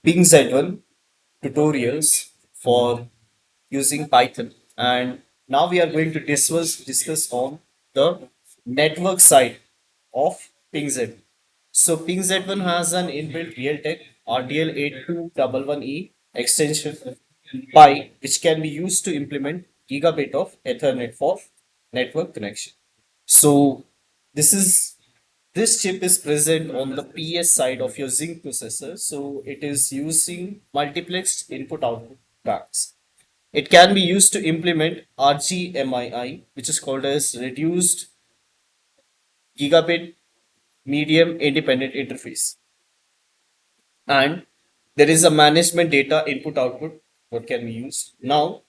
Ping Z1 tutorials for using Python, and now we are going to discuss on the network side of Ping Z1. So Ping Z1 has an inbuilt Realtek RDL8211E extension Pi, which can be used to implement Gigabit of Ethernet for network connection. So this is this chip is present on the PS side of your Zynq processor, so it is using multiplexed input output tracks. It can be used to implement RGMII, which is called as reduced gigabit medium independent interface. And there is a management data input output what can be used. Now,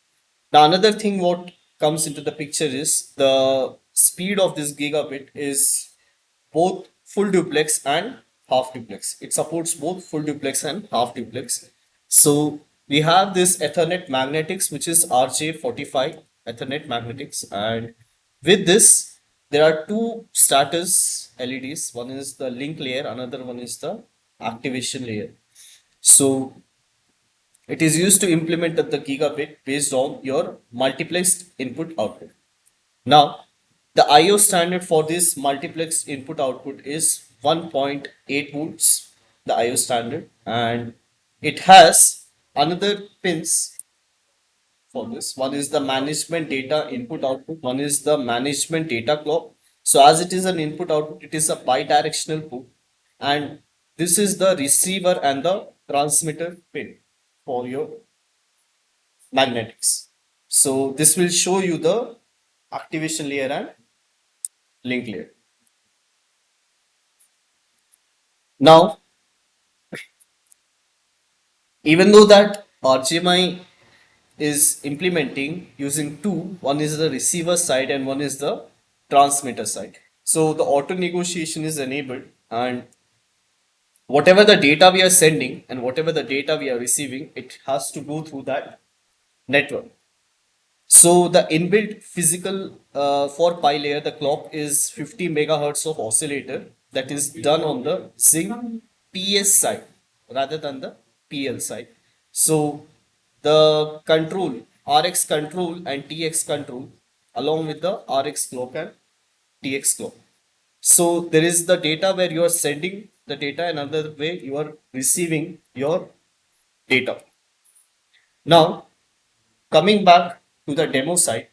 the another thing what comes into the picture is the speed of this gigabit is both full duplex and half duplex. It supports both full duplex and half duplex. So we have this Ethernet magnetics, which is RJ45 Ethernet magnetics, and with this there are two status LEDs. One is the link layer, another one is the activation layer. So it is used to implement the gigabit based on your multiplexed input output. Now, the I/O standard for this multiplexed input output is 1.8 volts, the I/O standard, and it has another pins for this. One is the management data input output, one is the management data clock. So as it is an input output, it is a bidirectional put, and this is the receiver and the transmitter pin for your magnetics. So this will show you the activation layer and link layer. Now, even though that RGMI is implementing using two, one is the receiver side and one is the transmitter side. So the auto negotiation is enabled, and whatever the data we are sending and whatever the data we are receiving, it has to go through that network. So the inbuilt physical for pi layer, the clock is 50 megahertz of oscillator that is done on the Zynq PS side rather than the PL side. So the control, RX control and TX control along with the RX clock and TX clock. So there is the data where you are sending the data, another way you are receiving your data. Now coming back to the demo side,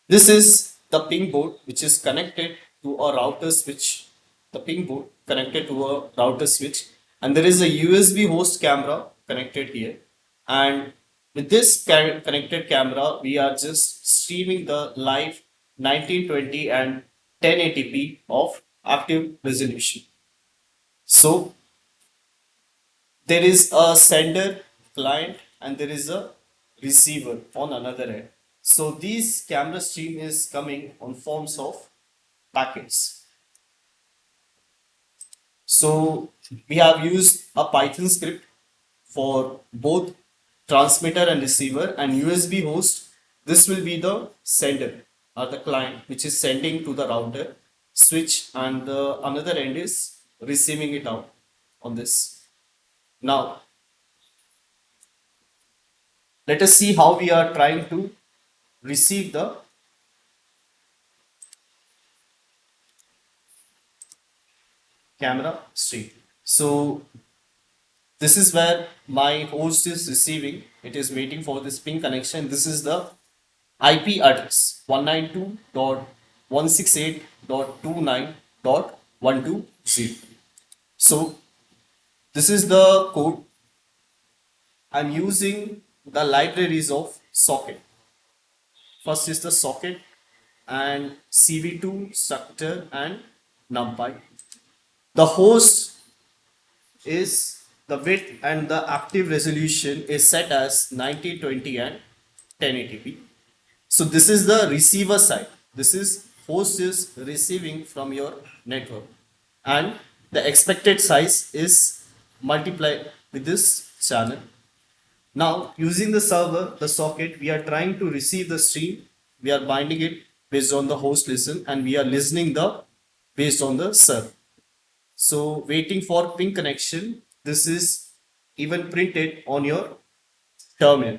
this is the ping board which is connected to a router switch. The ping board connected to a router switch, and there is a USB host camera connected here. And with this connected camera, we are just streaming the live 1920 and 1080p of active resolution. So there is a sender client and there is a receiver on another end. So these camera stream is coming on forms of packets. So we have used a Python script for both transmitter and receiver, and USB host. This will be the sender or the client which is sending to the router switch, and the another end is receiving it out on this. Now let us see how we are trying to receive the camera stream. So this is where my host is receiving. It is waiting for this ping connection. This is the IP address 192.168.29.120. So this is the code. I'm using the libraries of socket. First is the socket and CV2 structure and numpy. The host is the width and the active resolution is set as 1920 and 1080p. So this is the receiver side. This is host is receiving from your network, and the expected size is multiplied with this channel. Now using the server, the socket, we are trying to receive the stream we are binding it based on the host listen, and we are listening the based on the server. So waiting for ping connection, this is even printed on your terminal.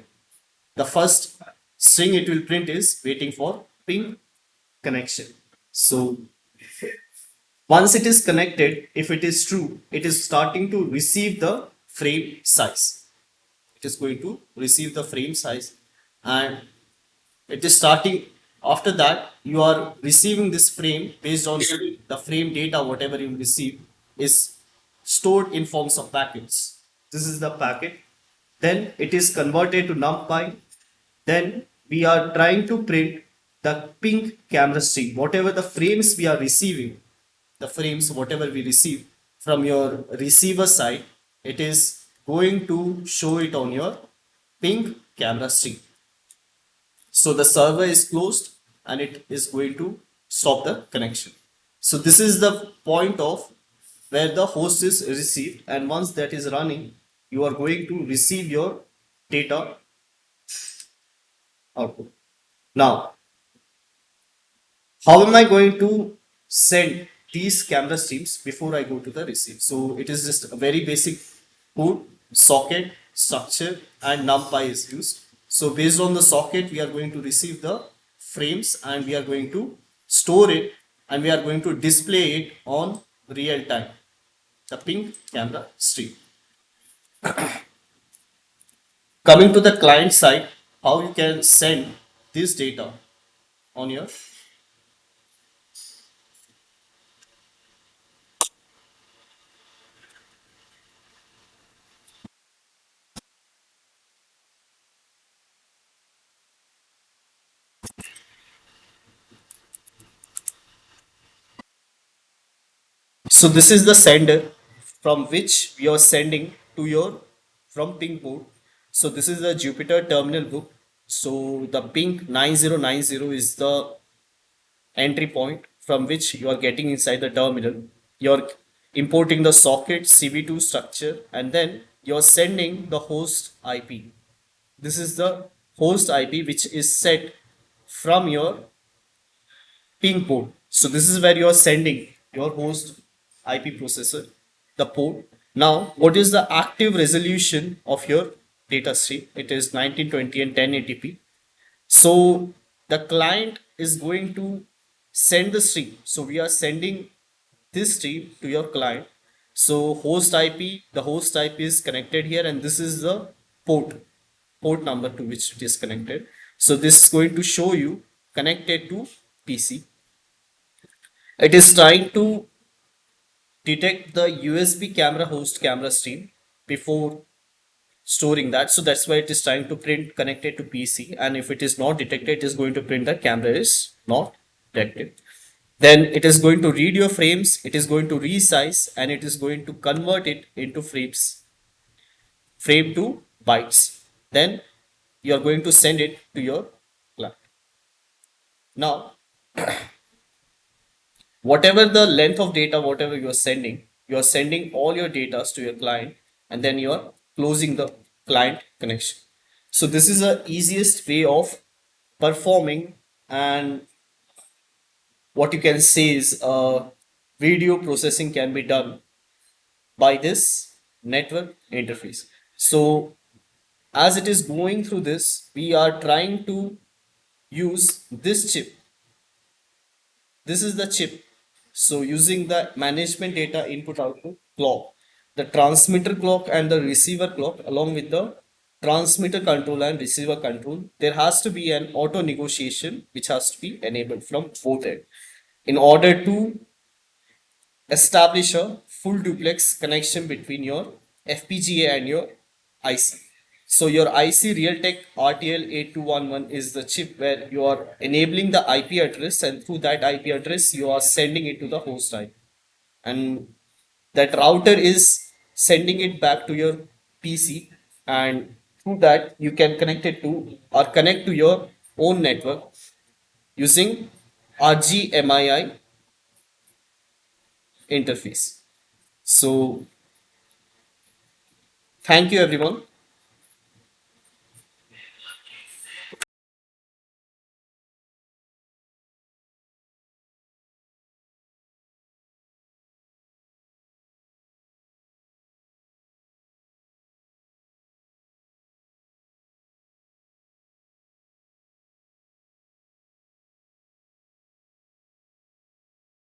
The first string it will print is waiting for ping connection. So once it is connected, if it is true, it is starting to receive the frame size. It is going to receive the frame size, and it is starting. After that, you are receiving this frame based on the frame data, whatever you receive is stored in forms of packets. This is the packet. Then it is converted to numpy. Then we are trying to print the ping camera stream. Whatever the frames we are receiving, the frames, whatever we receive from your receiver side, it is going to show it on your ping camera stream. So the server is closed and it is going to stop the connection. So this is the point of where the host is received, and once that is running, you are going to receive your data output. Now, how am I going to send these camera streams before I go to the receive? So it is just a very basic code, socket, structure, and numpy is used. So based on the socket, we are going to receive the frames and we are going to store it and we are going to display it on real time, the ping camera stream. Coming to the client side, how you can send this data on your. So this is the sender from which we are sending to your from ping port. So this is the Jupyter terminal book. So the ping 9090 is the entry point from which you are getting inside the terminal. You're importing the socket CV2 structure and then you're sending the host IP. This is the host IP which is set from your ping port. So this is where you are sending your host IP processor, the port. Now, what is the active resolution of your data stream? It is 1920 and 1080p. So the client is going to send the stream. So we are sending this stream to your client. So host IP, the host IP is connected here, and this is the port number to which it is connected. So this is going to show you connected to PC. It is trying to detect the USB camera host camera stream before storing that. So that's why it is trying to print connected to PC. And if it is not detected, it is going to print that camera is not detected. Then it is going to read your frames, it is going to resize, and it is going to convert it into frames, frame to bytes. Then you are going to send it to your client. Now, whatever the length of data, whatever you are sending all your data to your client, and then you are closing the client connection. So this is the easiest way of performing, and what you can say is video processing can be done by this network interface. So as it is going through this, we are trying to use this chip. This is the chip. So using the management data input output clock, the transmitter clock and the receiver clock, along with the transmitter control and receiver control, there has to be an auto negotiation which has to be enabled from both ends in order to establish a full duplex connection between your FPGA and your IC. So your IC Realtek RTL 8211 is the chip where you are enabling the IP address, and through that IP address you are sending it to the host IP, and that router is sending it back to your PC, and through that you can connect it to or connect to your own network using RGMII interface. So thank you everyone.